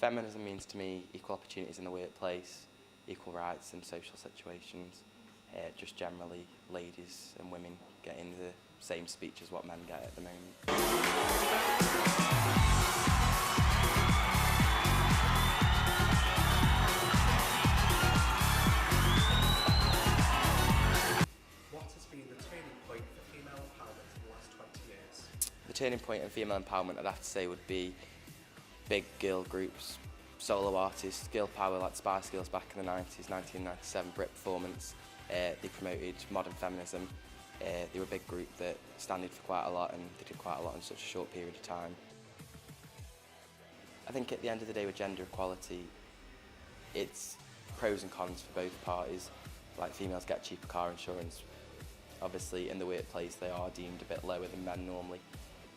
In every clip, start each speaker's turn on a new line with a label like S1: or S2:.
S1: Feminism means to me equal opportunities in the workplace, equal rights in social situations, just generally ladies and women getting the same speech as what men get at the moment.
S2: What has been the turning point for female empowerment in the last 20 years?
S1: The turning point in female empowerment, I'd have to say, would be big girl groups, solo artists, girl power like Spice Girls back in the 90s, 1997, Brit Performance. They promoted modern feminism. They were a big group that stood for quite a lot, and they did quite a lot in such a short period of time. I think at the end of the day with gender equality, it's pros and cons for both parties. Like, females get cheaper car insurance. Obviously in the workplace they are deemed a bit lower than men normally.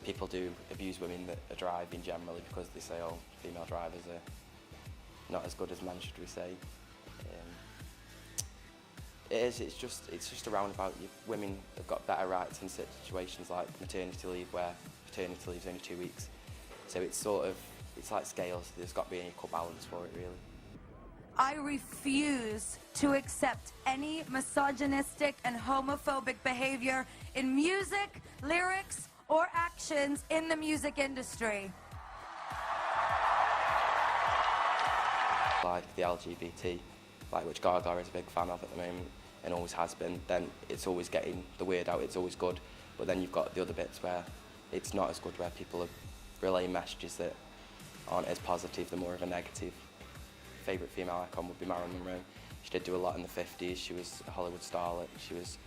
S1: People do abuse women that are driving generally because they say, oh, female drivers are not as good as men, should we say. It's just a roundabout. Women have got better rights in situations like maternity leave, where paternity leave is only 2 weeks. So it's like scales. There's got to be an equal balance for it, really.
S3: I refuse to accept any misogynistic and homophobic behavior in music, lyrics, or actions in the music industry.
S1: Like the LGBT, which Gaga is a big fan of at the moment and always has been, then it's always getting the word out, it's always good. But then you've got the other bits where it's not as good, where people are relaying messages that aren't as positive, they're more of a negative. Favourite female icon would be Marilyn Monroe. She did do a lot in the 50s, she was a Hollywood starlet, she was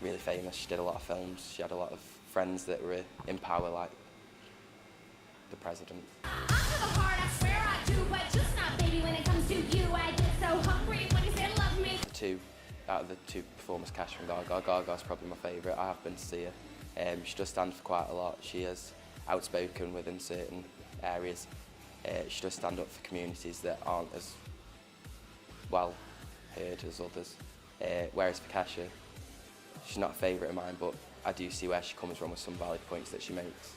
S1: really famous, she did a lot of films, she had a lot of friends that were in power, like the president. Out of the two performers, Cash and Gaga's probably my favourite. I have been to see her. She does stand for quite a lot. She is outspoken within certain areas. She does stand up for communities that aren't as well heard as others. Whereas for Kesha, she's not a favourite of mine, but I do see where she comes from with some valid points that she makes.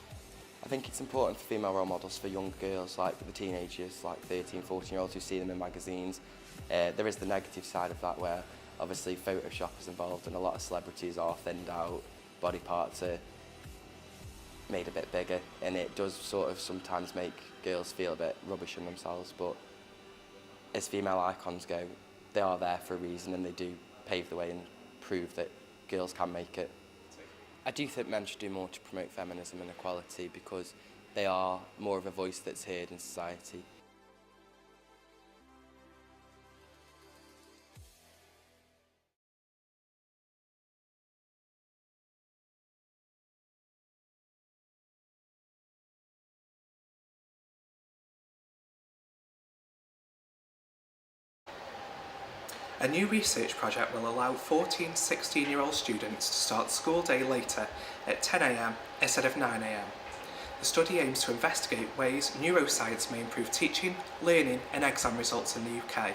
S1: I think it's important for female role models for young girls, like the teenagers, like 13, 14-year-olds who see them in magazines. There is the negative side of that, where obviously Photoshop is involved and a lot of celebrities are thinned out, body parts are made a bit bigger, and it does sort of sometimes make girls feel a bit rubbish in themselves. But as female icons go, they are there for a reason, and they do pave the way and prove that girls can make it. I do think men should do more to promote feminism and equality, because they are more of a voice that's heard in society.
S2: A new research project will allow 14 to 16-year-old students to start the school day later at 10 AM instead of 9 AM. The study aims to investigate ways neuroscience may improve teaching, learning and exam results in the UK.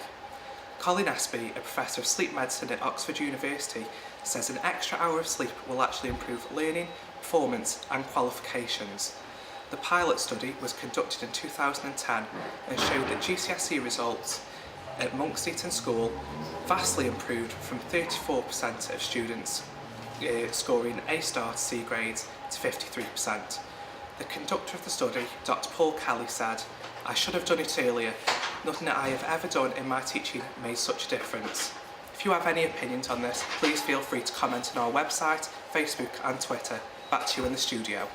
S2: Colin Espy, a professor of sleep medicine at Oxford University, says an extra hour of sleep will actually improve learning, performance and qualifications. The pilot study was conducted in 2010 and showed that GCSE results at Monks Eton School vastly improved from 34% of students scoring A star to C grades to 53%. The conductor of the study, Dr. Paul Kelly, said, "I should have done it earlier. Nothing that I have ever done in my teaching made such a difference." If you have any opinions on this, please feel free to comment on our website, Facebook and Twitter. Back to you in the studio.